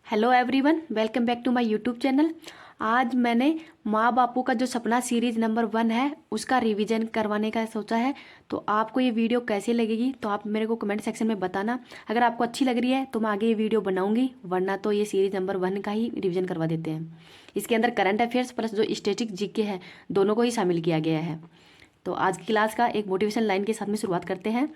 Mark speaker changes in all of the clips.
Speaker 1: Hello everyone, welcome back to my YouTube channel. आज मैंने माँ बापू का जो सपना सीरीज नंबर 1 है उसका रिवीजन करवाने का सोचा है। तो आपको ये वीडियो कैसी लगेगी तो आप मेरे को कमेंट सेक्शन में बताना। अगर आपको अच्छी लग रही है तो मैं आगे ये वीडियो बनाऊंगी, वरना तो ये सीरीज नंबर 1 का ही रिवीजन करवा देते हैं। इसके अंदर करंट अफेयर्स प्लस जो स्टैटिक जीके है दोनों को ही शामिल किया गया है। तो आज की क्लास का एक मोटिवेशन लाइन के साथ में शुरुआत करते हैं।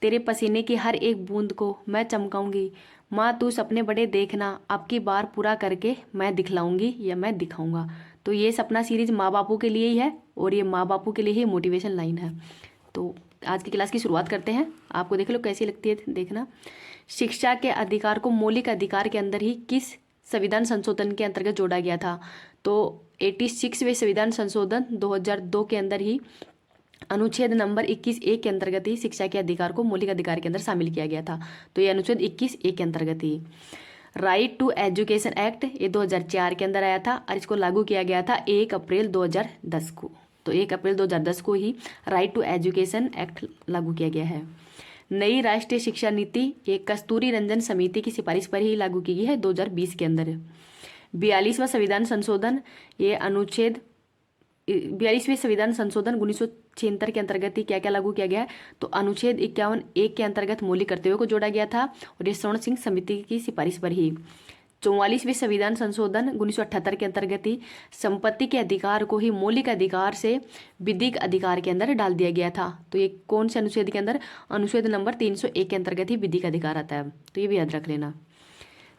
Speaker 1: तेरे पसीने की हर एक बूंद को मैं चमकाऊंगी, माँ तू सपने बड़े देखना, अब की बार पूरा करके मैं दिखलाऊंगी या मैं दिखाऊंगा। तो ये सपना सीरीज माँ बापू के लिए ही है और ये माँ बापू के लिए ही मोटिवेशन लाइन है। तो आज की क्लास की शुरुआत करते हैं। आपको देख लो कैसी लगती है, देखना। शिक्षा के अधिकार को मौलिक अधिकार के अंदर ही किस संविधान संशोधन के अंतर्गत जोड़ा गया था? तो 86वें संविधान संशोधन 2002 के अंदर ही अनुच्छेद नंबर 21(1) के अंतर्गत ही शिक्षा के अधिकार को मौलिक अधिकार के अंदर शामिल किया गया था। तो ये अनुच्छेद 21(1) के अंतर्गत ही। राइट टू एजुकेशन एक्ट ये 2004 के अंदर आया था और इसको लागू किया गया था 1 अप्रैल 2010 को। तो 1 अप्रैल 2010 को ही राइट टू एजुकेशन एक्ट लागू किया गया है। नई राष्ट्रीय शिक्षा नीति ये कस्तूरी रंजन समिति की सिफारिश पर ही लागू की गई है 2020 के अंदर। 42वां संविधान संशोधन ये अनुच्छेद 42वें संविधान संशोधन 1976 के अंतर्गत ही क्या क्या लागू किया गया है? तो अनुच्छेद 51(1) के अंतर्गत मौलिक कर्तव्यों को जोड़ा गया था और ये स्वर्ण सिंह समिति की सिफारिश पर ही। 44वें संविधान संशोधन 1978 के अंतर्गत ही संपत्ति के अधिकार को ही मौलिक अधिकार से विधिक अधिकार के अंदर डाल दिया गया था। तो ये कौन से अनुच्छेद के अंदर? अनुच्छेद नंबर 301 के अंतर्गत ही विधिक अधिकार आता है। तो ये भी याद रख लेना।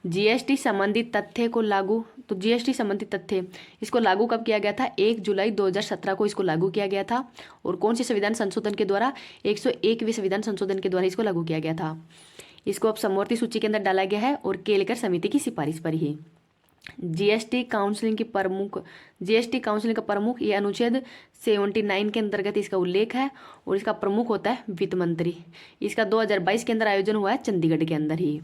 Speaker 1: जीएसटी संबंधित तथ्य को लागू, तो जीएसटी संबंधित तथ्य इसको लागू कब किया गया था? 1 जुलाई 2017 को इसको लागू किया गया था। और कौन से संविधान संशोधन के द्वारा? 101वें संविधान संशोधन के द्वारा इसको लागू किया गया था। इसको अब समवर्ती सूची के अंदर डाला गया है और केलकर समिति की सिफारिश पर ही। जीएसटी काउंसिलिंग का प्रमुख ये अनुच्छेद 79 के अंतर्गत इसका उल्लेख है और इसका प्रमुख होता है वित्त मंत्री। इसका 2022 के अंदर आयोजन हुआ है चंडीगढ़ के अंदर ही।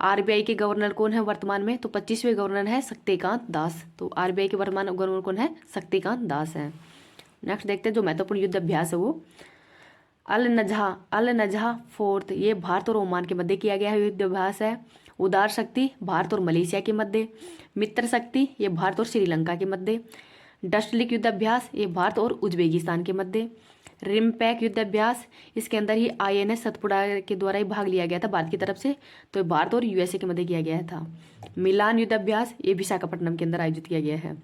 Speaker 1: आरबीआई के गवर्नर कौन है वर्तमान में? तो 25वें गवर्नर है शक्तिकांत दास। तो आरबीआई के वर्तमान गवर्नर कौन है? शक्तिकांत दास है। नेक्स्ट देखते हैं जो महत्वपूर्ण युद्ध अभ्यास है वो अल नजहा फोर्थ ये भारत और ओमान के मध्य किया गया है युद्ध अभ्यास है। उदार शक्ति भारत और मलेशिया के मध्य। मित्र शक्ति ये भारत और श्रीलंका के मध्य। डस्टलिक युद्ध अभ्यास ये भारत और उज्बेकिस्तान के मध्य। रिमपैक युद्ध अभ्यास इसके अंदर ही आईएनएस सतपुड़ा के द्वारा ही भाग लिया गया था भारत की तरफ से। तो भारत और यूएसए के मध्य किया गया था। मिलान युद्ध अभ्यास ये विशाखापट्टनम के अंदर आयोजित किया गया है।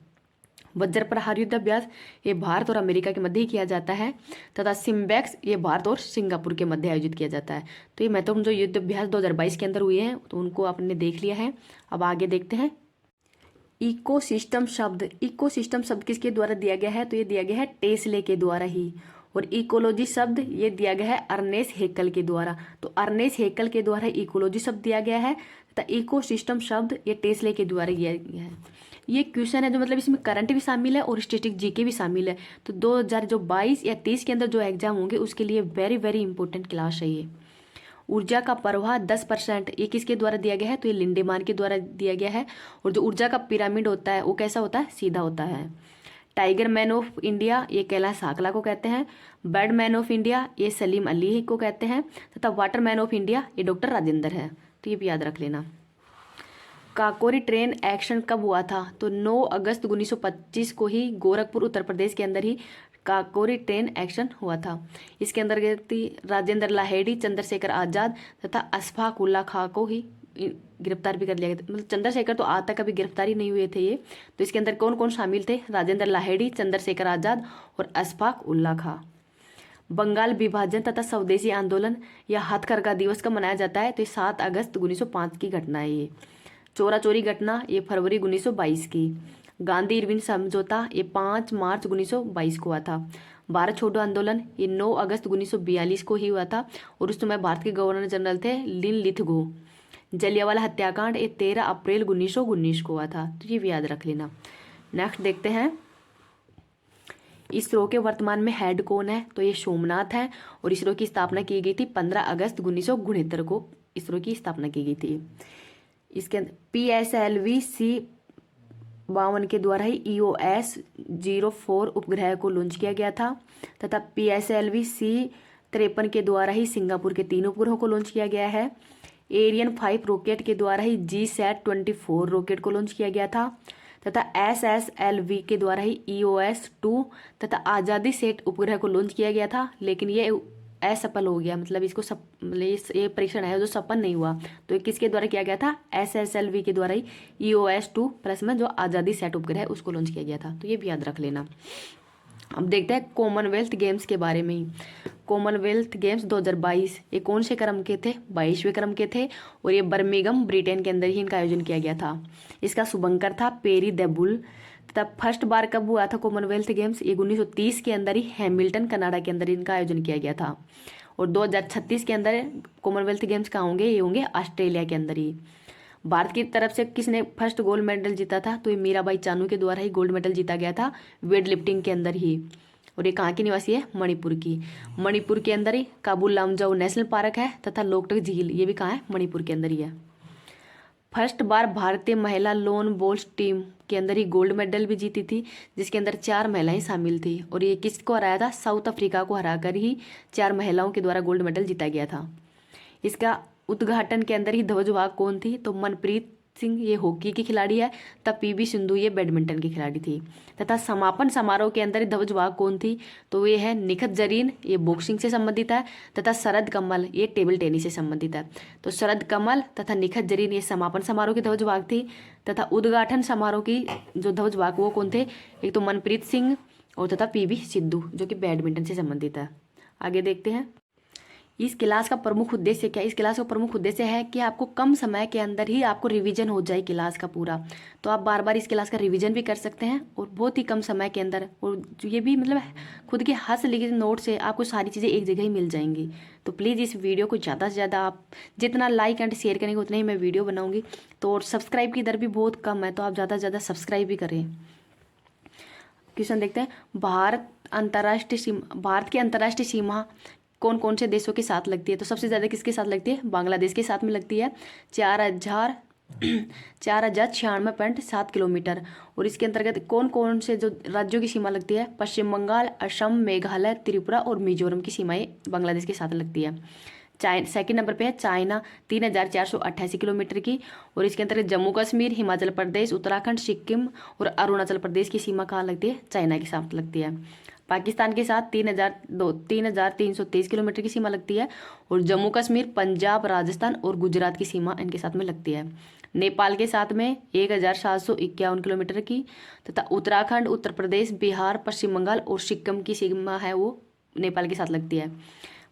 Speaker 1: वज्र प्रहार युद्ध अभ्यास ये भारत और अमेरिका के मध्य ही किया जाता है तथा सिम्बैक्स ये भारत और सिंगापुर के मध्य आयोजित किया जाता है। तो ये महत्वपूर्ण जो युद्ध अभ्यास 2022 के अंदर हुए हैं तो उनको आपने देख लिया है। अब आगे देखते हैं। इकोसिस्टम शब्द किसके द्वारा दिया गया है? तो ये दिया गया है टेस्ले के द्वारा ही। और इकोलॉजी शब्द ये दिया गया है अर्नेस्ट हेक्कल के द्वारा। तो अर्नेस्ट हेक्कल के द्वारा इकोलॉजी शब्द दिया गया है तथा इकोसिस्टम शब्द ये टेस्ले के द्वारा दिया गया है। ये क्वेश्चन है जो मतलब इसमें करंट भी शामिल है और स्टैटिक जीके भी शामिल है। तो 2022 या 23 के अंदर जो एग्जाम होंगे उसके लिए वेरी वेरी इंपॉर्टेंट क्लास है ये। ऊर्जा का प्रवाह 10% ये किसके द्वारा दिया गया है? तो ये लिंडेमान के द्वारा दिया गया है। और जो ऊर्जा का पिरामिड होता है वो कैसा होता है? सीधा होता है। टाइगर मैन ऑफ इंडिया ये कैलाश साकला को कहते हैं। बर्ड मैन ऑफ इंडिया ये सलीम अली को कहते हैं तथा वाटर मैन ऑफ इंडिया ये डॉक्टर राजेंद्र है। तो ये भी याद रख लेना। काकोरी ट्रेन एक्शन कब हुआ था? तो 9 अगस्त 1925 को ही गोरखपुर उत्तर प्रदेश के अंदर ही काकोरी ट्रेन एक्शन हुआ था। इसके अंतर्गत राजेंद्र लाहेड़ी, चंद्रशेखर आजाद तथा अशफाक उल्ला खां को ही गिरफ्तार भी कर लिया गया। मतलब चंद्रशेखर तो आज तक कभी गिरफ्तारी नहीं हुए थे ये। तो इसके अंदर कौन कौन शामिल थे? राजेंद्र लाहेड़ी, चंद्रशेखर आजाद और अशफाक उल्ला खां। बंगाल विभाजन तथा स्वदेशी आंदोलन या हथकरघा दिवस कब मनाया जाता है? तो 7 अगस्त 1905 की घटना है ये। चोरा चोरी घटना ये फरवरी 1922 की। गांधी इरविन समझौता ये 5 मार्च 1922 को हुआ था। भारत छोड़ो आंदोलन ये 9 अगस्त 1942 को ही हुआ था और उस समय भारत के गवर्नर जनरल थे लिन लिथगो। जलियांवाला हत्याकांड ये 13 अप्रैल 1919 को हुआ था। तो ये भी याद रख लेना। नेक्स्ट देखते हैं। इसरो के वर्तमान में हेड कौन है? तो ये सोमनाथ है और इसरो की स्थापना की गई थी 15 अगस्त 1969 को इसरो की स्थापना की गई थी। इसके PSLV-C-52 के द्वारा ही EOS-04 उपग्रह को लॉन्च किया गया था तथा PSLV-C-53 के द्वारा ही सिंगापुर के 3 उपग्रहों को लॉन्च किया गया है। Ariane 5 रॉकेट के द्वारा ही GSAT-24 रॉकेट को लॉन्च किया गया था तथा SSLV के द्वारा ही EOS-2 तथा आज़ादी सेट उपग्रह को लॉन्च किया गया था, लेकिन ये असफल हो गया। मतलब इसको ये परीक्षण है जो सफल नहीं हुआ। तो ये किसके द्वारा किया गया था? SSLV के द्वारा ही EOS-2 प्लस में जो आज़ादी सेट उपग्रह है उसको लॉन्च किया गया था। तो ये भी याद रख लेना। अब देखते हैं कॉमनवेल्थ गेम्स के बारे में ही। कॉमनवेल्थ गेम्स 2022 ये कौन से क्रम के थे? 22वें क्रम के थे और ये बर्मिंघम ब्रिटेन के अंदर ही इनका आयोजन किया गया था। इसका शुभंकर था पेरी द बुल। तथा फर्स्ट बार कब हुआ था कॉमनवेल्थ गेम्स? ये 1930 के अंदर ही हैमिल्टन कनाडा के अंदर इनका आयोजन किया गया था। और 2036 के अंदर कॉमनवेल्थ गेम्स कहाँ होंगे? ये होंगे ऑस्ट्रेलिया के अंदर ही। भारत की तरफ से किसने फर्स्ट गोल्ड मेडल जीता था? तो ये मीराबाई चानू के द्वारा ही गोल्ड मेडल जीता गया था वेट लिफ्टिंग के अंदर ही। और ये कहाँ की निवासी है? मणिपुर की। मणिपुर के अंदर ही काबुल लामजाओ नेशनल पार्क है तथा लोकटक झील, ये भी कहाँ है? मणिपुर के अंदर ही है। फर्स्ट बार भारतीय महिला लोन बॉल्स टीम के अंदर ही गोल्ड मेडल भी जीती थी, जिसके अंदर 4 महिलाएं शामिल थी। और ये किसको हराया था? साउथ अफ्रीका को हराकर ही 4 महिलाओं के द्वारा गोल्ड मेडल जीता गया था। इसका उद्घाटन के अंदर ही ध्वजवाहक कौन थी? तो मनप्रीत सिंह ये हॉकी की खिलाड़ी है, तब PV सिंधु ये बैडमिंटन की खिलाड़ी थी। तथा समापन समारोह के अंदर ध्वजवाहक कौन थी? तो ये है निखत जरीन, ये बॉक्सिंग से संबंधित है, तथा शरद कमल ये टेबल टेनिस से संबंधित है। तो शरद कमल तथा निखत जरीन ये समापन समारोह की ध्वजवाहक थी। तथा उद्घाटन समारोह की जो ध्वजवाहक वो कौन थे? एक तो मनप्रीत सिंह और तथा PV सिंधु जो कि बैडमिंटन से संबंधित है। आगे देखते हैं इस क्लास का प्रमुख उद्देश्य क्या है। इस क्लास का प्रमुख उद्देश्य है कि आपको कम समय के अंदर ही आपको रिवीजन हो जाए क्लास का पूरा। तो आप बार बार इस क्लास का रिवीजन भी कर सकते हैं और बहुत ही कम समय के अंदर, और ये भी मतलब खुद के हाथ से लिखे नोट से आपको सारी चीज़ें एक जगह ही मिल जाएंगी। तो प्लीज़ इस वीडियो को ज़्यादा से ज़्यादा आप जितना लाइक एंड शेयर करेंगे उतना ही मैं वीडियो बनाऊँगी। तो और सब्सक्राइब की दर भी बहुत कम है, तो आप ज़्यादा से ज़्यादा सब्सक्राइब भी करें। क्वेश्चन देखते हैं, भारत की अंतर्राष्ट्रीय सीमा कौन कौन से देशों के साथ लगती है? तो सबसे ज़्यादा किसके साथ लगती है? बांग्लादेश के साथ में लगती है 4,096.7 किलोमीटर। और इसके अंतर्गत कौन कौन से जो राज्यों की सीमा लगती है? पश्चिम बंगाल, असम, मेघालय, त्रिपुरा और मिजोरम की सीमाएं बांग्लादेश के साथ लगती है। सेकंड नंबर पे है चाइना 3,488 किलोमीटर की। और इसके अंतर्गत जम्मू कश्मीर, हिमाचल प्रदेश, उत्तराखंड, सिक्किम और अरुणाचल प्रदेश की सीमा कहाँ लगती है? चाइना के साथ लगती है। पाकिस्तान के साथ 3,323 किलोमीटर की सीमा लगती है। और जम्मू कश्मीर, पंजाब, राजस्थान और गुजरात की सीमा इनके साथ में लगती है। नेपाल के साथ में 1,751 किलोमीटर की। तथा उत्तराखंड, उत्तर प्रदेश, बिहार, पश्चिम बंगाल और सिक्किम की सीमा है वो नेपाल के साथ लगती है।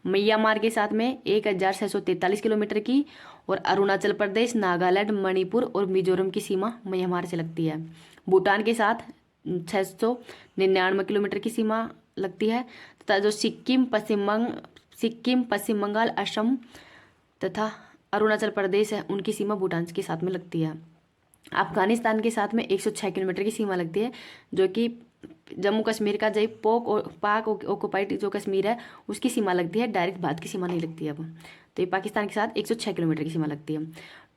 Speaker 1: म्यांमार के साथ में 1,643 किलोमीटर की। और अरुणाचल प्रदेश, नागालैंड, मणिपुर और मिजोरम की सीमा म्यांमार से लगती है। भूटान के साथ 699 किलोमीटर की सीमा लगती है। तथा जो सिक्किम, पश्चिम बंगाल, असम तथा अरुणाचल प्रदेश है उनकी सीमा भूटान के साथ में लगती है। अफगानिस्तान के साथ में 106 किलोमीटर की सीमा लगती है, जो कि जम्मू कश्मीर का जो पाक ऑक्युपाइड जो कश्मीर है उसकी सीमा लगती है, डायरेक्ट भारत की सीमा नहीं लगती है अब। तो ये पाकिस्तान के साथ 106 किलोमीटर की सीमा लगती है।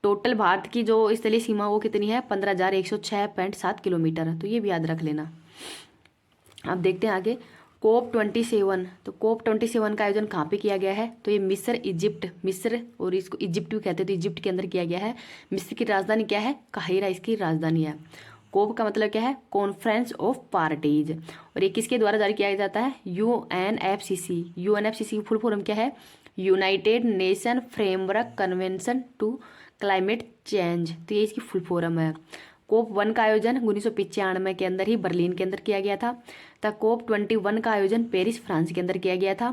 Speaker 1: टोटल भारत की जो स्थलीय सीमा वो कितनी है? 15,106.7 किलोमीटर। तो ये भी याद रख लेना। अब देखते हैं आगे COP27। तो COP27 का आयोजन कहाँ पे किया गया है? तो ये मिस्र और इसको इजिप्ट भी कहते हैं, तो इजिप्ट के अंदर किया गया है। मिस्र की राजधानी क्या है? काहिरा इसकी राजधानी है। कोप का मतलब क्या है? Conference of parties. और ये किसके द्वारा जारी किया जाता है? UNFCCC। UNFCCC की फुल फॉर्म क्या है? United Nation framework convention to climate change. तो ये इसकी फुल फॉर्म है। COP1 का आयोजन 1995 के अंदर ही बर्लिन के अंदर किया गया था। तथा COP21 का आयोजन पेरिस फ्रांस के अंदर किया गया था।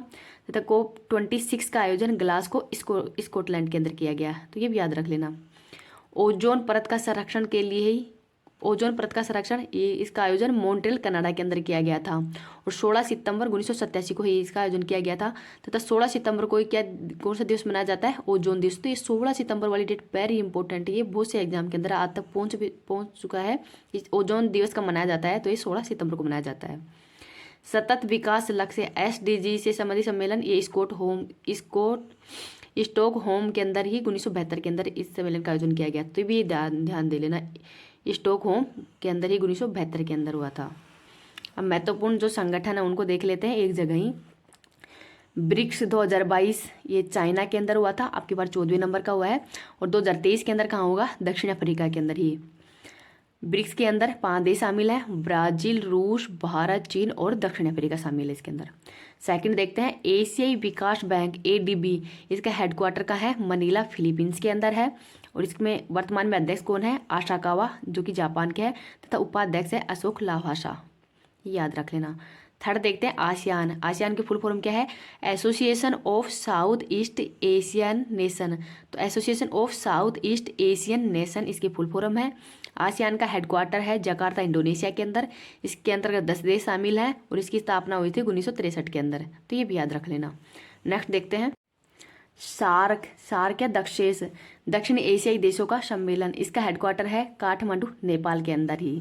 Speaker 1: तथा COP26 का आयोजन ग्लासगो स्कॉटलैंड के अंदर किया गया। तो ये भी याद रख लेना। ओजोन परत का संरक्षण के लिए ही ये इसका आयोजन मॉन्ट्रियल कनाडा के अंदर किया गया था। और 16 सितंबर 1987 को ही इसका आयोजन किया गया था। तथा 16 सितंबर को कौन सा दिवस मनाया जाता है? ओजोन दिवस। तो ये 16 सितंबर वाली डेट वेरी इंपॉर्टेंट है, ये बहुत से एग्जाम के अंदर आज तक पहुंच चुका है। इस ओजोन दिवस का मनाया जाता है, तो ये 16 सितंबर को मनाया जाता है। सतत विकास लक्ष्य SDG से संबंधित सम्मेलन ये स्टॉकहोम के अंदर ही 1972 के अंदर इस सम्मेलन का आयोजन किया गया। तो भी ध्यान दे लेना, स्टॉकहोम के अंदर ही 1972 के अंदर हुआ था। अब महत्वपूर्ण जो संगठन है उनको देख लेते हैं एक जगह ही। ब्रिक्स 2022 ये चाइना के अंदर हुआ था, आपके बार 14वें नंबर का हुआ है। और 2023 के अंदर कहाँ होगा, दक्षिण अफ्रीका के अंदर ही। ब्रिक्स के अंदर 5 देश शामिल हैं, ब्राजील, रूस, भारत, चीन और दक्षिण अफ्रीका शामिल है इसके अंदर। सेकंड देखते हैं, एशियाई विकास बैंक ADB, इसका हेडक्वार्टर का है मनीला, फिलीपींस के अंदर है। और इसमें वर्तमान में अध्यक्ष कौन है, आशाकावा, जो कि जापान के है, तथा उपाध्यक्ष है अशोक लावासा, याद रख लेना। थर्ड देखते हैं, आसियान। आसियान की फुल फॉर्म क्या है, association of south east Asian nation. तो association of south east Asian nation इसकी फुल फॉर्म है। आसियान का हेडक्वार्टर है जकार्ता, इंडोनेशिया के अंदर। इसके अंतर्गत 10 देश शामिल हैं और इसकी स्थापना हुई थी 1963 के अंदर, तो ये भी याद रख लेना। नेक्स्ट देखते हैं, सार्क। सार्क या दक्षेश, दक्षिण एशियाई देशों का सम्मेलन। इसका हेडक्वार्टर है काठमांडू, नेपाल के अंदर ही।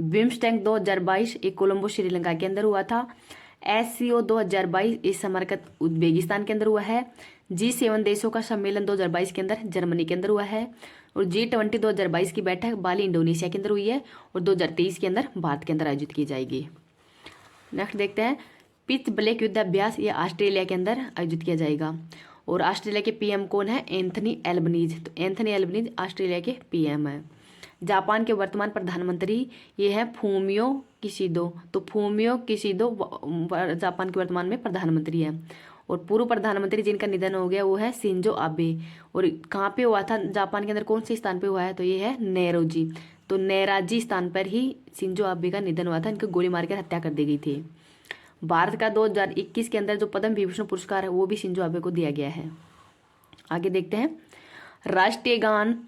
Speaker 1: बिम्स्टेक 2022 एक कोलंबो, श्रीलंका के अंदर हुआ था। SCO 2022 इस समरकंद, उज्बेकिस्तान के अंदर हुआ है। G7 देशों का सम्मेलन 2022 के अंदर जर्मनी के अंदर हुआ है। और G20 2022 की बैठक बाली, इंडोनेशिया के अंदर हुई है। और 2023 के अंदर भारत के अंदर आयोजित की जाएगी। नेक्स्ट देखते हैं, पिच ब्लैक युद्धाभ्यास, ये ऑस्ट्रेलिया के अंदर आयोजित किया जाएगा। और ऑस्ट्रेलिया के PM कौन है, एंथनी एल्बनीज। तो एंथनी एल्बनीज ऑस्ट्रेलिया के PM है। जापान के वर्तमान प्रधानमंत्री ये है फूमियो किशिदो। तो फूमियो किशिदो जापान के वर्तमान में प्रधानमंत्री है। और पूर्व प्रधानमंत्री जिनका निधन हो गया वो है शिंजो आबे। और कहाँ पे हुआ था, जापान के अंदर कौन से स्थान पे हुआ है, तो ये है नेरोजी। तो नेराजी स्थान पर ही शिंजो आबे का निधन हुआ था, इनको गोली मारकर हत्या कर दी गई थी। भारत का 2021 के अंदर जो पद्म विभूषण पुरस्कार है वो भी शिंजो आबे को दिया गया है। आगे देखते हैं, राष्ट्रीय गान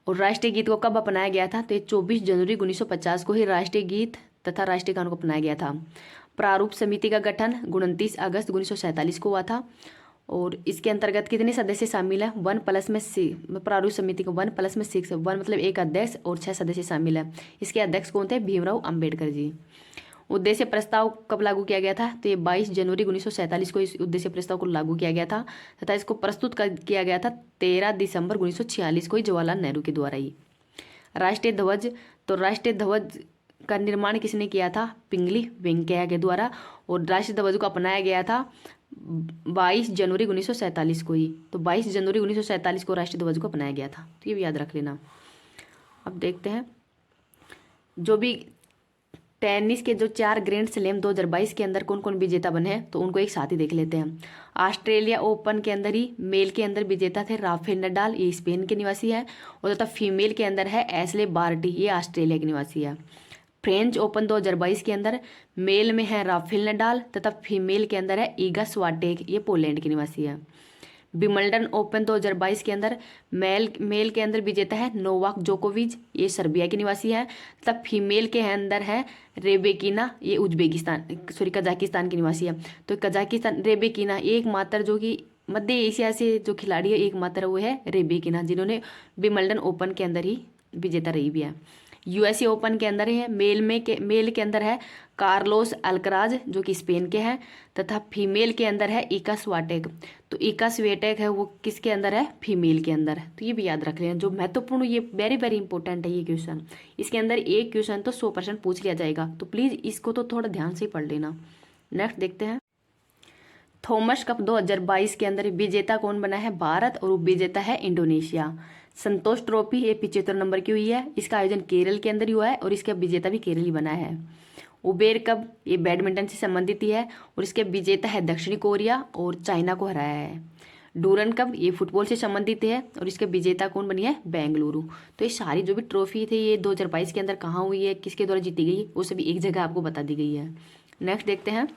Speaker 1: और राष्ट्रीय गीत को कब अपनाया गया था, तो ये 24 जनवरी 1950 को ही राष्ट्रीय गीत तथा राष्ट्रीय गान को अपनाया गया था। प्रारूप समिति का गठन 29 अगस्त 1947 को हुआ था। और इसके अंतर्गत कितने सदस्य शामिल हैं, 1+6। प्रारूप समिति को 1+6, 1 मतलब एक अध्यक्ष और 6 सदस्य शामिल है। इसके अध्यक्ष कौन थे, भीमराव अंबेडकर जी। उद्देश्य प्रस्ताव कब लागू किया गया था, तो ये 22 जनवरी 1947 को इस उद्देश्य प्रस्ताव को लागू किया गया था तथा इसको प्रस्तुत किया गया था 13 दिसंबर 1946 को ही जवाहरलाल नेहरू के द्वारा ही। राष्ट्रीय ध्वज, तो राष्ट्रीय ध्वज का निर्माण किसने किया था, पिंगली वेंकैया के द्वारा। और राष्ट्रीय ध्वज को अपनाया गया था 22 जनवरी 1947 को ही। तो 22 जनवरी 1947 को राष्ट्रीय ध्वज को अपनाया गया था, तो ये भी याद रख लेना। अब देखते हैं, जो भी टेनिस के जो 4 ग्रैंड स्लैम 2022 के अंदर कौन कौन विजेता बने हैं, तो उनको एक साथ ही देख लेते हैं। ऑस्ट्रेलिया ओपन के अंदर ही मेल के अंदर विजेता थे राफेल नडाल, ये स्पेन के निवासी है। और तथा फीमेल के अंदर है एशले बार्टी, ये ऑस्ट्रेलिया के निवासी है। फ्रेंच ओपन 2022 के अंदर मेल में है राफेल नडाल तथा फीमेल के अंदर है ईगा स्वाटेक, ये पोलैंड के निवासी है। विंबलडन ओपन 2022 के अंदर मेल के अंदर विजेता है नोवाक जोकोविच, ये सर्बिया के निवासी है। तब फीमेल के अंदर है रेबेकिना, ये कजाकिस्तान की निवासी है। तो कजाकिस्तान रेबेकिना एकमात्र जो कि मध्य एशिया से जो खिलाड़ी है एकमात्र वो है रेबेकिना, जिन्होंने विंबलडन ओपन के अंदर ही विजेता रही भी है। USA ओपन के अंदर है मेल के अंदर है कार्लोस अल्कराज, जो कि स्पेन के हैं। तथा फीमेल के अंदर है इका स्वाटेक। तो इका स्वेटेक है वो किसके अंदर है, फीमेल के अंदर। तो ये भी याद रख लेना, जो महत्वपूर्ण, ये वेरी वेरी इंपॉर्टेंट है ये क्वेश्चन। इसके अंदर एक क्वेश्चन तो 100% पूछ लिया जाएगा, तो प्लीज़ इसको तो थोड़ा ध्यान से पढ़ लेना। नेक्स्ट देखते हैं, थॉमस कप 2022 के अंदर विजेता कौन बना है, भारत। और विजेता है इंडोनेशिया। संतोष ट्रॉफी ये 75 नंबर की हुई है। इसका आयोजन केरल के अंदर ही हुआ है और इसका विजेता भी केरल ही बना है। उबेर कप ये बैडमिंटन से संबंधित ही है और इसके विजेता है दक्षिणी कोरिया और चाइना को हराया है। डूरन कप ये फुटबॉल से संबंधित है और इसके विजेता कौन बनी है, बेंगलुरु। तो ये सारी जो भी ट्रॉफी थी ये 2022 के अंदर कहाँ हुई है, किसके द्वारा जीती गई, वो सभी एक जगह आपको बता दी गई है। नेक्स्ट देखते हैं,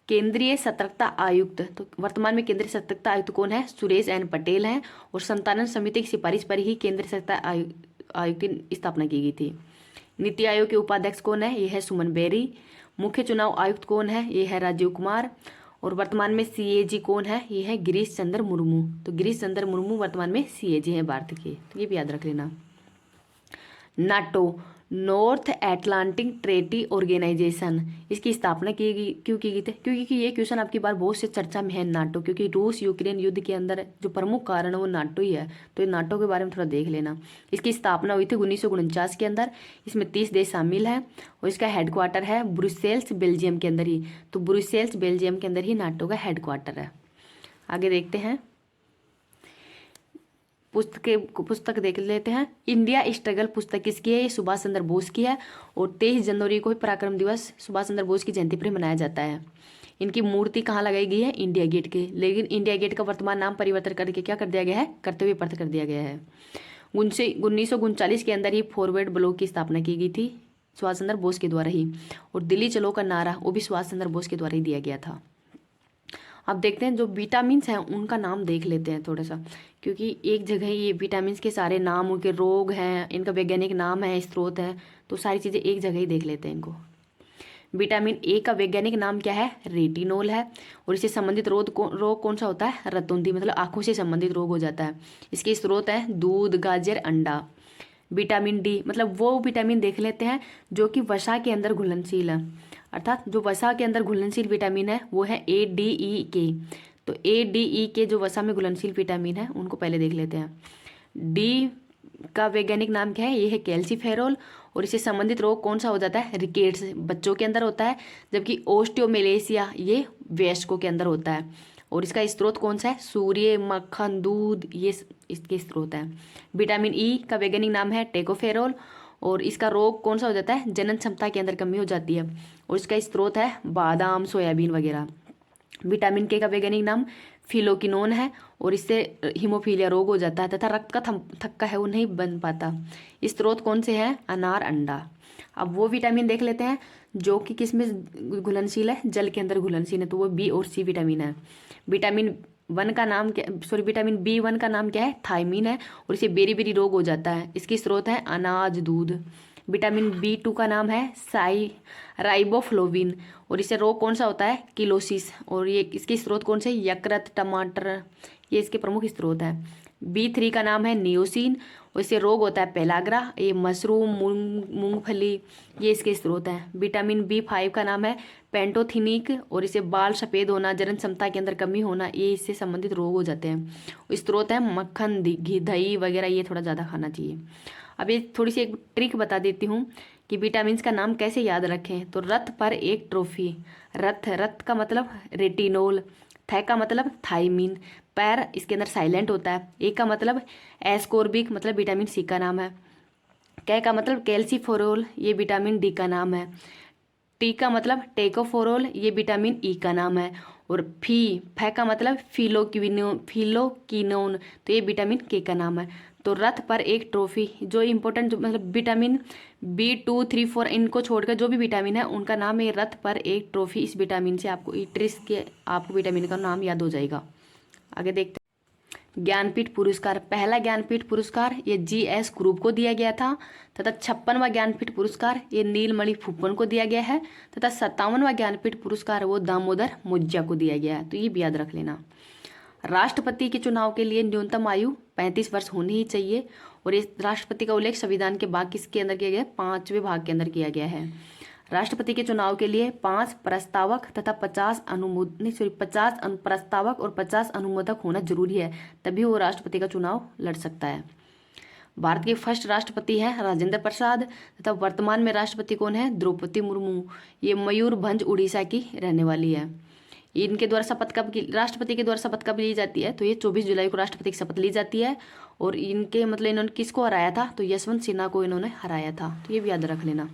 Speaker 1: केंद्रीय सतर्कता आयुक्त। तो वर्तमान में केंद्रीय सतर्कता आयुक्त कौन है, सुरेश एन पटेल हैं। और संचालन समिति की सिफारिश पर ही केंद्रीय सतर्कता आयुक्त की स्थापना की गई थी। नीति आयोग के उपाध्यक्ष कौन है, ये है सुमन बेरी। मुख्य चुनाव आयुक्त कौन है, ये है राजीव कुमार। और वर्तमान में CAG कौन है, ये है गिरीश चंद्र मुर्मू। तो गिरीश चंद्र मुर्मू वर्तमान में CAG हैं भारत के, तो ये भी याद रख लेना। NATO North Atlantic treaty organization, इसकी स्थापना क्यों की गई थी? क्योंकि ये क्वेश्चन आपकी बार बहुत से चर्चा में है, नाटो, क्योंकि रूस यूक्रेन युद्ध के अंदर जो प्रमुख कारण है वो नाटो ही है, तो ये नाटो के बारे में थोड़ा देख लेना। इसकी स्थापना हुई थी 1949 के अंदर, इसमें 30 देश शामिल हैं और इसका हेडक्वार्टर है ब्रुसेल्स बेल्जियम के अंदर ही, तो ब्रुसेल्स बेल्जियम के अंदर ही नाटो का हेडक्वार्टर है। आगे देखते हैं, पुस्तक देख लेते हैं। इंडिया स्ट्रगल पुस्तक किसकी है? ये सुभाष चंद्र बोस की है और 23 जनवरी को ही पराक्रम दिवस सुभाष चंद्र बोस की जयंती पर मनाया जाता है। इनकी मूर्ति कहाँ लगाई गई है? इंडिया गेट के, लेकिन इंडिया गेट का वर्तमान नाम परिवर्तन करके क्या कर दिया गया है? कर्तव्य पथ कर दिया गया है। 1939 के अंदर ही फॉरवर्ड ब्लॉक की स्थापना की गई थी सुभाष चंद्र बोस के द्वारा ही, और दिल्ली चलो का नारा वो भी सुभाष चंद्र बोस के द्वारा ही दिया गया था। अब देखते हैं जो विटामिन्स हैं उनका नाम देख लेते हैं थोड़ा सा, क्योंकि एक जगह ही ये विटामिन्स के सारे नाम, उनके रोग हैं, इनका वैज्ञानिक नाम है, स्रोत है, तो सारी चीज़ें एक जगह ही देख लेते हैं इनको। विटामिन ए का वैज्ञानिक नाम क्या है? रेटिनोल है, और इससे संबंधित रोग कौन सा होता है? रतौंधी, मतलब आंखों से संबंधित रोग हो जाता है। इसके स्रोत है दूध, गाजर, अंडा। विटामिन डी, मतलब वो विटामिन देख लेते हैं जो कि वसा के अंदर घुलनशील है, अर्थात जो वसा के अंदर घुलनशील विटामिन है वो है ए डी ई के। तो ए डी ई के जो वसा में घुलनशील विटामिन है उनको पहले देख लेते हैं। डी का वैज्ञानिक नाम क्या है? ये है कैल्सीफेरोल, और इससे संबंधित रोग कौन सा हो जाता है? रिकेट्स बच्चों के अंदर होता है, जबकि ओस्टियोमेलेसिया ये वयस्कों के अंदर होता है। और इसका स्रोत कौन सा है? सूर्य, मक्खन, दूध, ये इसके स्रोत है। विटामिन ई का वैज्ञानिक नाम है टेकोफेरोल, और इसका रोग कौन सा हो जाता है? जनन क्षमता के अंदर कमी हो जाती है, और इसका स्रोत है बादाम, सोयाबीन वगैरह। विटामिन के का वैज्ञानिक नाम फिलोकिनोन है, और इससे हीमोफीलिया रोग हो जाता है तथा रक्त का थक्का है वो नहीं बन पाता। स्रोत कौन से हैं? अनार, अंडा। अब वो विटामिन देख लेते हैं जो कि किस में घुलनशील है? जल के अंदर घुलनशील है, तो वो बी और सी विटामिन है। विटामिन विटामिन बी1 का नाम क्या है? थायमीन है, और इसे बेरी बेरी रोग हो जाता है। इसकी स्रोत है अनाज, दूध। विटामिन बी2 का नाम है राइबोफ्लोविन, और इससे रोग कौन सा होता है? किलोसिस, और ये इसके स्रोत कौन से? यकृत, टमाटर, ये इसके प्रमुख स्रोत है। बी3 का नाम है नियोसिन, और इससे रोग होता है पेलाग्रा, ये मशरूम, मूंगफली, ये इसके स्रोत हैं। विटामिन बी5 का नाम है पेंटोथिनिक, और इसे बाल सफ़ेद होना, जनन क्षमता के अंदर कमी होना, ये इससे संबंधित रोग हो जाते हैं। स्रोत है मक्खन, घी, दही वगैरह, ये थोड़ा ज़्यादा खाना चाहिए। अब ये थोड़ी सी एक ट्रिक बता देती हूँ कि विटामिन का नाम कैसे याद रखें। तो रथ पर एक ट्रॉफी, रथ का मतलब रेटिनोल, थ का मतलब थाइमीन, पैर इसके अंदर साइलेंट होता है, ए का मतलब एस्कोर्बिक, मतलब विटामिन सी का नाम है, कै का मतलब कैल्सीफोरोल, ये विटामिन डी का नाम है, टी का मतलब टेकोफोरोल, ये विटामिन ई का नाम है, और फै का मतलब फिलोकिनोन, तो ये विटामिन के का नाम है। तो रथ पर एक ट्रॉफी, जो इम्पोर्टेंट मतलब विटामिन B2, 3, 4 इनको छोड़कर जो भी विटामिन है उनका नाम है रथ पर एक ट्रॉफी। इस विटामिन से आपको ट्रिस के आपको विटामिन का नाम याद हो जाएगा। आगे देखते हैं ज्ञानपीठ पुरस्कार। पहला ज्ञानपीठ पुरस्कार ये GS ग्रुप को दिया गया था, तथा 56वां ज्ञानपीठ पुरस्कार ये नीलमणि फुप्पन को दिया गया है, तथा 57वां ज्ञानपीठ पुरस्कार वो दामोदर मुंजा को दिया गया है। तो ये भी याद रख लेना। राष्ट्रपति के चुनाव के लिए न्यूनतम आयु 35 वर्ष होनी ही चाहिए, और इस राष्ट्रपति का उल्लेख संविधान के भाग किसके अंदर किया गया? 5वें भाग के अंदर किया गया है। राष्ट्रपति के चुनाव के लिए 5 प्रस्तावक तथा 50 प्रस्तावक और 50 अनुमोदक होना जरूरी है, तभी वो राष्ट्रपति का चुनाव लड़ सकता है। भारत के फर्स्ट राष्ट्रपति हैं राजेंद्र प्रसाद, तथा वर्तमान में राष्ट्रपति कौन है? द्रौपदी मुर्मू, ये मयूरभंज उड़ीसा की रहने वाली है। इनके द्वारा शपथ कब की राष्ट्रपति के द्वारा शपथ कब ली जाती है? तो ये 24 जुलाई को राष्ट्रपति की शपथ ली जाती है, और इनके मतलब इन्होंने किसको हराया था? तो यशवंत सिन्हा को इन्होंने हराया था। तो ये भी याद रख लेना।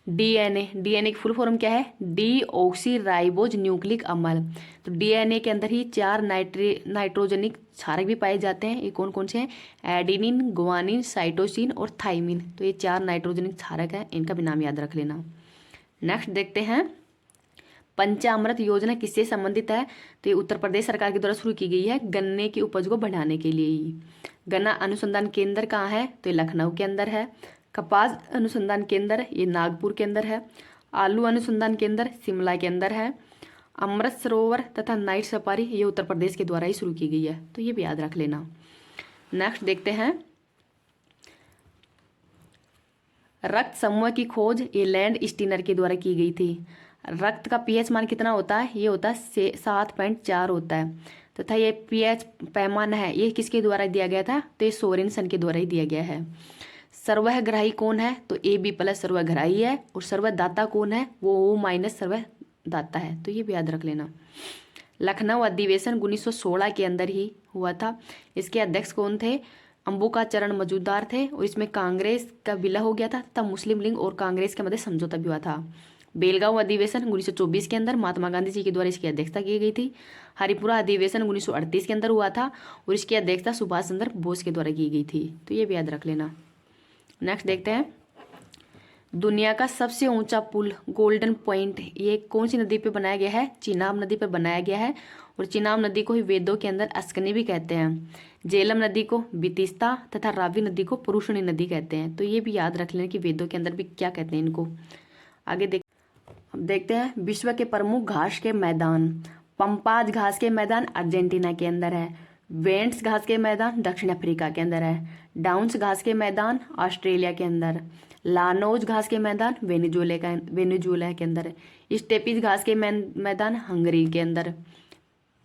Speaker 1: डीएनए की फुल फॉर्म क्या है? डीऑक्सी राइबोज न्यूक्लिक अम्ल। तो डीएनए के अंदर ही 4 नाइट्रोजनिक क्षारक भी पाए जाते हैं। ये कौन कौन से हैं? एडिनिन, गुआनिन, साइटोसिन और थाइमिन। तो ये 4 नाइट्रोजनिक क्षारक हैं, इनका भी नाम याद रख लेना। नेक्स्ट देखते हैं पंचामृत योजना किससे संबंधित है? तो ये उत्तर प्रदेश सरकार के द्वारा शुरू की गई है, गन्ने की उपज को बढ़ाने के लिए ही। गन्ना अनुसंधान केंद्र कहाँ है? तो ये लखनऊ के अंदर है। कपास अनुसंधान केंद्र ये नागपुर के अंदर है। आलू अनुसंधान केंद्र शिमला के अंदर है। अमृत सरोवर तथा नाइट सफारी ये उत्तर प्रदेश के द्वारा ही शुरू की गई है, तो ये भी याद रख लेना। नेक्स्ट देखते हैं रक्त समूह की खोज ये लैंड स्टीनर के द्वारा की गई थी। रक्त का पीएच मान कितना होता है? ये होता है 7.4 होता है तथा ये पीएच पैमाना है ये किसके द्वारा दिया गया था? तो ये सोरेनसन के द्वारा ही दिया गया है। सर्वग्राही कौन है? तो AB+ सर्वग्राही है। और सर्वदाता कौन है? वो O- सर्वदाता है। तो ये भी याद रख लेना। लखनऊ अधिवेशन 1916 के अंदर ही हुआ था। इसके अध्यक्ष कौन थे? अंबुकाचरण मजूमदार थे। और इसमें कांग्रेस का विलय हो गया था, तब मुस्लिम लीग और कांग्रेस के मध्य समझौता भी हुआ था। बेलगांव अधिवेशन 1924 के अंदर महात्मा गांधी जी के द्वारा इसकी अध्यक्षता की गई थी। हरिपुरा अधिवेशन 1938 के अंदर हुआ था और इसकी अध्यक्षता सुभाष चंद्र बोस के द्वारा की गई थी। तो ये भी याद रख लेना। नेक्स्ट देखते हैं, दुनिया का सबसे ऊंचा पुल गोल्डन पॉइंट ये कौन सी नदी पे बनाया गया है? चिनाब नदी पर बनाया गया है। और चिनाब नदी को ही वेदों के अंदर अस्कनी भी कहते हैं। झेलम नदी को बितिस्ता तथा रावी नदी को पुरुषणी नदी कहते हैं। तो ये भी याद रख लेना कि वेदों के अंदर भी क्या कहते हैं इनको। आगे देखते हैं, विश्व के प्रमुख घास के मैदान। पंपाज घास के मैदान अर्जेंटीना के अंदर है। वेंट्स घास के मैदान दक्षिण अफ्रीका के अंदर है। डाउन्स घास के मैदान ऑस्ट्रेलिया के अंदर। लानोज घास के मैदान वेनेजुएला के अंदर है। स्टेपीज घास के मैदान हंगरी के अंदर।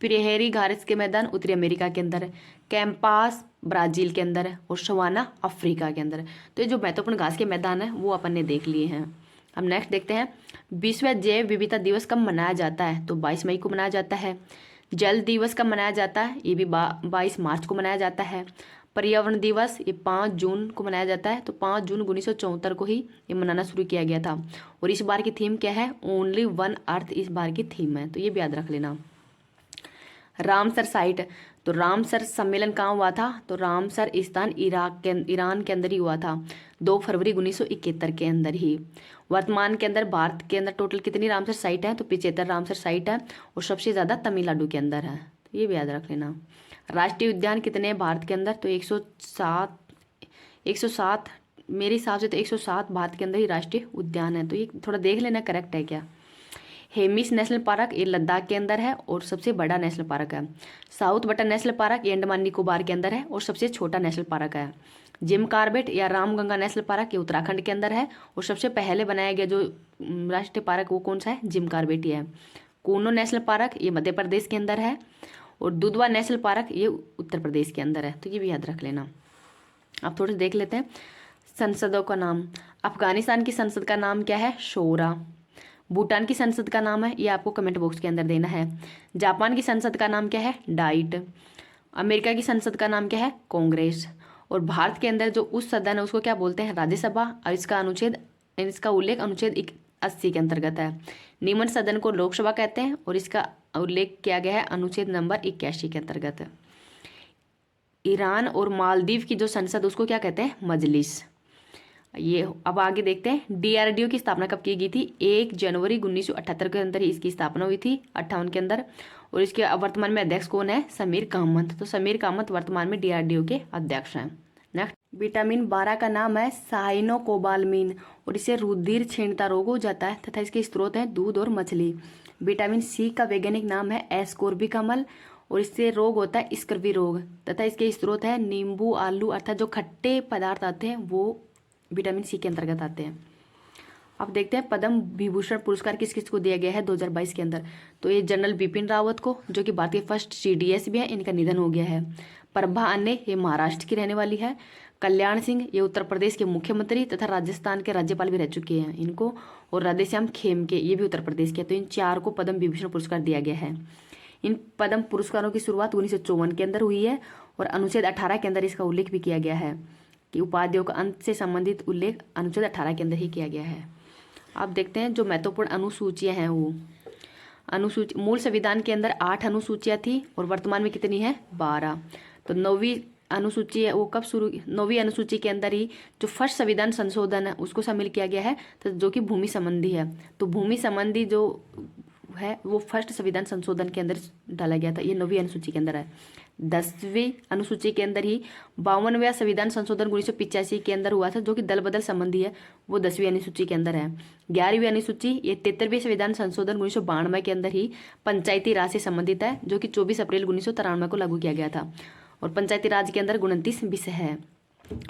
Speaker 1: प्रिहेरी घास के मैदान उत्तरी अमेरिका के अंदर है। कैंपास ब्राजील के अंदर है। और सवाना अफ्रीका के अंदर है। तो ये जो महत्वपूर्ण घास के मैदान है वो अपन ने देख लिए हैं। अब नेक्स्ट देखते हैं, विश्व जैव विविधता दिवस कब मनाया जाता है? तो 22 मई को मनाया जाता है। जल दिवस कब मनाया जाता है? ये भी 22 मार्च को मनाया जाता है। पर्यावरण दिवस ये 5 जून को मनाया जाता है। तो 5 जून 1974 को ही ये मनाना शुरू किया गया था। और इस बार की थीम क्या है? ओनली वन अर्थ इस बार की थीम है। तो ये भी याद रख लेना। रामसर साइट, तो रामसर सम्मेलन कहाँ हुआ था? तो रामसर स्थान ईरान के अंदर ही हुआ था 2 फरवरी 1971 के अंदर ही। वर्तमान के अंदर भारत के अंदर टोटल कितनी रामसर साइट है? तो 75 रामसर साइट है और सबसे ज़्यादा तमिलनाडु के अंदर है। तो ये भी याद रख लेना। राष्ट्रीय उद्यान कितने हैं भारत के अंदर? तो 107 मेरे हिसाब से तो 107 भारत के अंदर ही राष्ट्रीय उद्यान है। तो ये थोड़ा देख लेना करेक्ट है क्या। हेमिस नेशनल पार्क ये लद्दाख के अंदर है और सबसे बड़ा नेशनल पार्क है। साउथ बटन नेशनल पार्क ये अंडमान निकोबार के अंदर है और सबसे छोटा नेशनल पार्क है। जिम कार्बेट या रामगंगा नेशनल पार्क ये उत्तराखंड के अंदर है और सबसे पहले बनाया गया जो राष्ट्रीय पार्क वो कौन सा है? जिम कार्बेट ही है। कूनो नेशनल पार्क ये मध्य प्रदेश के अंदर है और दुधवा नेशनल पार्क ये उत्तर प्रदेश के अंदर है। तो ये भी याद रख लेना। अब थोड़े देख लेते हैं संसदों का नाम। अफगानिस्तान की संसद का नाम क्या है? शोरा। भूटान की संसद का नाम है, ये आपको कमेंट बॉक्स के अंदर देना है। जापान की संसद का नाम क्या है? डाइट। अमेरिका की संसद का नाम क्या है? कांग्रेस। और भारत के अंदर जो उस सदन है उसको क्या बोलते हैं? राज्यसभा। और इसका उल्लेख अनुच्छेद 80 के अंतर्गत है। निम्न सदन को लोकसभा कहते हैं और इसका उल्लेख किया गया है अनुच्छेद नंबर 81 के अंतर्गत। ईरान और मालदीव की जो संसद उसको क्या कहते हैं? मजलिस। ये अब आगे देखते हैं, DRDO की स्थापना कब की गई थी? 1 जनवरी 1978 के अंदर ही इसकी स्थापना हुई थी 58 के अंदर। और इसके वर्तमान में अध्यक्ष कौन है? समीर कामत। तो समीर कामत वर्तमान में DRDO के अध्यक्ष हैं। नेक्स्ट, विटामिन 12 का नाम है साइनोकोबालमिन और इससे रुधिर क्षीणता रोग हो जाता है तथा इसके स्रोत हैं दूध और मछली। विटामिन C का वैज्ञानिक नाम है एस्कोर्बिक अम्ल और इससे रोग होता है स्कर्वी रोग तथा इसके स्रोत है नींबू, आलू अर्थात जो खट्टे पदार्थ आते हैं वो विटामिन C के अंतर्गत आते हैं। अब देखते हैं पद्म विभूषण पुरस्कार किस किस को दिया गया है 2022 के अंदर। तो ये जनरल बिपिन रावत को, जो कि भारतीय फर्स्ट CDS भी है, इनका निधन हो गया है। प्रभा अन्ने ये महाराष्ट्र की रहने वाली है। कल्याण सिंह ये उत्तर प्रदेश के मुख्यमंत्री तथा राजस्थान के राज्यपाल भी रह चुके हैं इनको। और राधेश्याम खेमके ये भी उत्तर प्रदेश के। तो इन 4 को पद्म विभूषण पुरस्कार दिया गया है। इन पद्म पुरस्कारों की शुरुआत 1954 के अंदर हुई है और अनुच्छेद 18 के अंदर इसका उल्लेख भी किया गया है कि उपाधियों का अंत से संबंधित उल्लेख अनुच्छेद 18 के अंदर ही किया गया है। आप देखते हैं जो महत्वपूर्ण अनुसूचियां हैं वो अनुसूची मूल संविधान के अंदर 8 अनुसूचियां थी और वर्तमान में कितनी है? 12। तो 9वीं अनुसूची है वो कब शुरू? 9वीं अनुसूची के अंदर ही जो फर्स्ट संविधान संशोधन है उसको शामिल किया गया है, तो जो कि भूमि संबंधी है। तो भूमि संबंधी जो है वो फर्स्ट संविधान संशोधन के अंदर डाला गया था। ये 9वीं अनुसूची के अंदर है। 10वीं अनुसूची के अंदर ही 52वां संविधान संशोधन 1985 के अंदर हुआ था, जो कि दल बदल संबंधी है, वो 10वीं अनुसूची के अंदर है। 11वीं अनुसूची ये 73वें संविधान संशोधन 1992 के अंदर ही पंचायती राज से संबंधित है, जो कि 24 अप्रैल 1993 को लागू किया गया था। और पंचायती राज के अंदर 29 विषय है।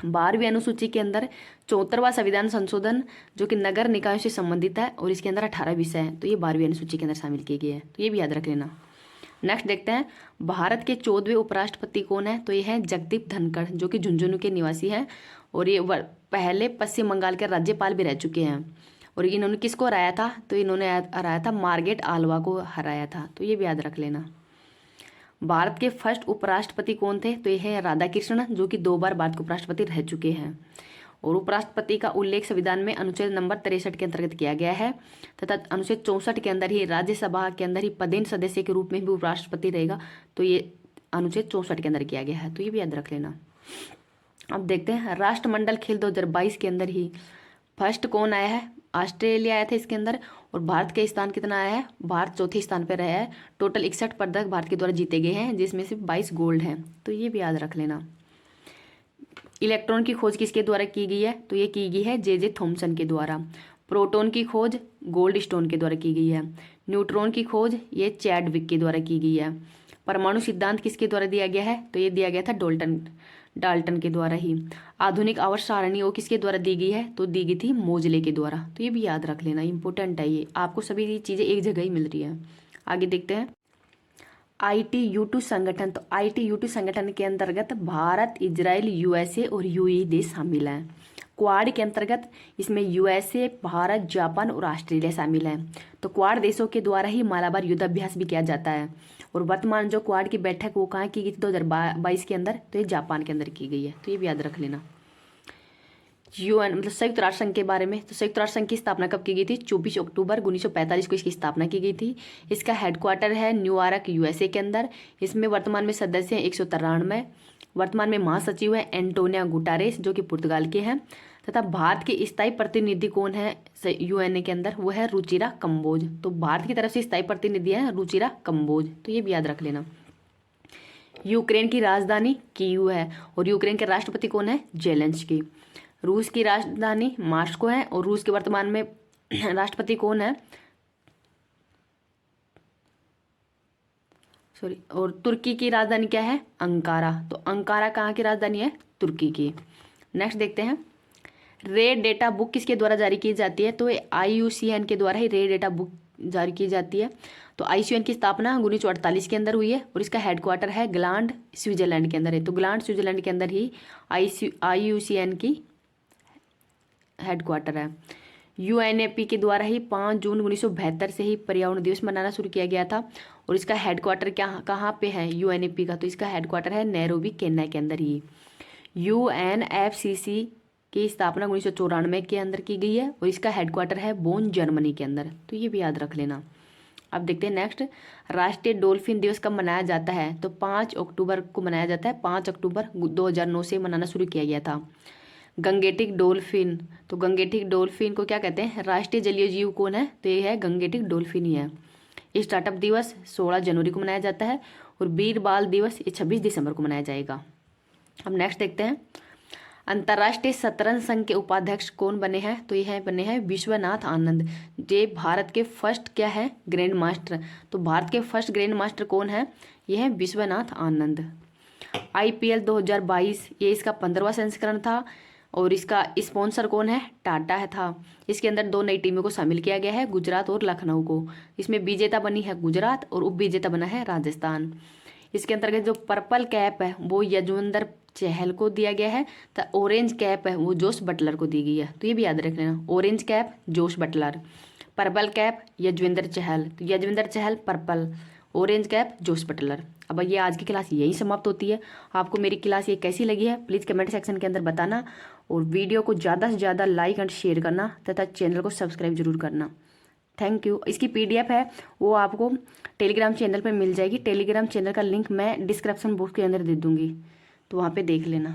Speaker 1: 12वीं अनुसूची के अंदर 74वां संविधान संशोधन जो कि नगर निकायों से संबंधित है और इसके अंदर 18 विषय हैं, तो ये 12वीं अनुसूची के अंदर शामिल किए गए हैं, तो ये भी याद रख लेना। नेक्स्ट देखते हैं भारत के 14वें उपराष्ट्रपति कौन है, तो ये है जगदीप धनखड़ जो कि झुंझुनू के निवासी हैं और ये पहले पश्चिम बंगाल के राज्यपाल भी रह चुके हैं। और इन्होंने किसको हराया था, तो इन्होंने हराया था मार्गरेट आल्वा को हराया था, तो ये भी याद रख लेना। भारत के फर्स्ट उपराष्ट्रपति कौन थे, तो ये है राधा कृष्णन जो कि 2 बार भारत के उपराष्ट्रपति रह चुके हैं। और उपराष्ट्रपति का उल्लेख संविधान में अनुच्छेद नंबर 63 के अंतर्गत किया गया है तथा अनुच्छेद 64 के अंदर ही राज्यसभा के अंदर ही पदेन सदस्य के रूप में भी उपराष्ट्रपति रहेगा, तो ये अनुच्छेद 64 के अंदर किया गया है, तो ये भी याद रख लेना। अब देखते हैं राष्ट्रमंडल खेल 2022 के अंदर ही फर्स्ट कौन आया है, ऑस्ट्रेलिया आया था इसके अंदर। और भारत के स्थान कितना आया है, भारत चौथे स्थान पर रहा है। टोटल 61 पदक भारत के द्वारा जीते गए हैं जिसमें से 22 गोल्ड हैं, तो ये भी याद रख लेना। इलेक्ट्रॉन की खोज किसके द्वारा की गई है, तो ये की गई है जे थॉमसन के द्वारा। प्रोटॉन की खोज गोल्ड स्टोन के द्वारा की गई है। न्यूट्रॉन की खोज ये चैडविक के द्वारा की गई है। परमाणु सिद्धांत किसके द्वारा दिया गया है, तो ये दिया गया था डाल्टन के द्वारा ही। आधुनिक आवर्त सारणी वो किसके द्वारा दी गई है, तो दी गई थी मोजले के द्वारा, तो ये भी याद रख लेना, इंपॉर्टेंट है ये, आपको सभी चीज़ें एक जगह ही मिल रही है। आगे देखते हैं ITU2 संगठन। तो ITU2 संगठन के अंतर्गत भारत, इजराइल, USA और UAE देश शामिल हैं। क्वाड के अंतर्गत इसमें USA, भारत, जापान और ऑस्ट्रेलिया शामिल हैं। तो क्वाड देशों के द्वारा ही मालाबार युद्धाभ्यास भी किया जाता है। और वर्तमान जो क्वाड की बैठक वो कहाँ की गई थी 2022 के अंदर, तो ये जापान के अंदर की गई है, तो ये भी याद रख लेना। UN मतलब संयुक्त राष्ट्र संघ के बारे में, तो संयुक्त राष्ट्र संघ की स्थापना कब की गई थी, 24 अक्टूबर 1945 को इसकी स्थापना की गई थी। इसका हेडक्वार्टर है न्यूयॉर्क USA के अंदर। इसमें वर्तमान में सदस्य हैं 193। वर्तमान में महासचिव है एंटोनियो गुटारेस जो कि पुर्तगाल के हैं। तथा भारत के स्थायी प्रतिनिधि कौन है UN के अंदर, वो है रुचिरा कंबोज। तो भारत की तरफ से स्थायी प्रतिनिधि है रुचिरा कंबोज, तो ये भी याद रख लेना। यूक्रेन की राजधानी कीव है और यूक्रेन के राष्ट्रपति कौन है, जेलेंस्की। रूस की राजधानी मॉस्को है और रूस के वर्तमान में राष्ट्रपति कौन है, और तुर्की की राजधानी क्या है, अंकारा। तो अंकारा कहाँ की राजधानी है, तुर्की की। नेक्स्ट देखते हैं रेड डेटा बुक किसके द्वारा जारी की जाती है, तो IUCN के द्वारा ही रेड डेटा बुक जारी की जाती है। तो IUCN की स्थापना 1948 के अंदर हुई है और इसका हेडक्वार्टर है ग्लांड स्विट्जरलैंड के अंदर है। तो ग्लांड स्विट्जरलैंड के अंदर ही IUCN की हेडक्वार्टर है। UNEP के द्वारा ही 5 जून 1972 से ही पर्यावरण दिवस मनाना शुरू किया गया था और इसका हेडक्वार्टर कहाँ पे है UNEP का, तो इसका हेडक्वार्टर है नैरोबी केन्या के अंदर ही। UNFCCC की स्थापना 1994 के अंदर की गई है और इसका हेडक्वार्टर है बोन जर्मनी के अंदर, तो ये भी याद रख लेना। अब देखते हैं नेक्स्ट राष्ट्रीय डॉल्फिन दिवस कब मनाया जाता है, तो 5 अक्टूबर को मनाया जाता है। 5 अक्टूबर 2009 से मनाना शुरू किया गया था। गंगेटिक डॉल्फिन, तो गंगेटिक डॉल्फिन को क्या कहते हैं, राष्ट्रीय जलीय जीव कौन है, तो ये है गंगेटिक डॉल्फिन ही है। स्टार्टअप दिवस 16 जनवरी को मनाया जाता है और वीर बाल दिवस ये 26 दिसंबर को मनाया जाएगा। अब नेक्स्ट देखते हैं अंतर्राष्ट्रीय शतरंज संघ के उपाध्यक्ष कौन बने हैं, तो यह बने हैं विश्वनाथ आनंद। ये भारत के फर्स्ट क्या है, ग्रैंड मास्टर। तो भारत के फर्स्ट ग्रैंड मास्टर कौन है, यह है विश्वनाथ आनंद। IPL 2022 ये इसका 15वां संस्करण था और इसका स्पॉन्सर कौन है, टाटा है था। इसके अंदर 2 नई टीमों को शामिल किया गया है, गुजरात और लखनऊ को। इसमें विजेता बनी है गुजरात और उपविजेता बना है राजस्थान। इसके अंतर्गत जो पर्पल कैप है वो यजवेंद्र चहल को दिया गया है, तो ऑरेंज कैप है वो जोश बटलर को दी गई है, तो ये भी याद रख लेना। Orange cap Josh Buttler, purple cap Yuzvendra Chahal, तो Yuzvendra Chahal purple, orange cap Josh Buttler. अब ये आज की क्लास यही समाप्त होती है। आपको मेरी क्लास ये कैसी लगी है प्लीज़ कमेंट सेक्शन के अंदर बताना और वीडियो को ज़्यादा से ज़्यादा लाइक एंड शेयर करना तथा चैनल को सब्सक्राइब जरूर करना। Thank you. इसकी PDF है वो आपको टेलीग्राम चैनल पर मिल जाएगी। टेलीग्राम चैनल का लिंक मैं डिस्क्रिप्शन बॉक्स के अंदर दे दूँगी, तो वहाँ पे देख लेना।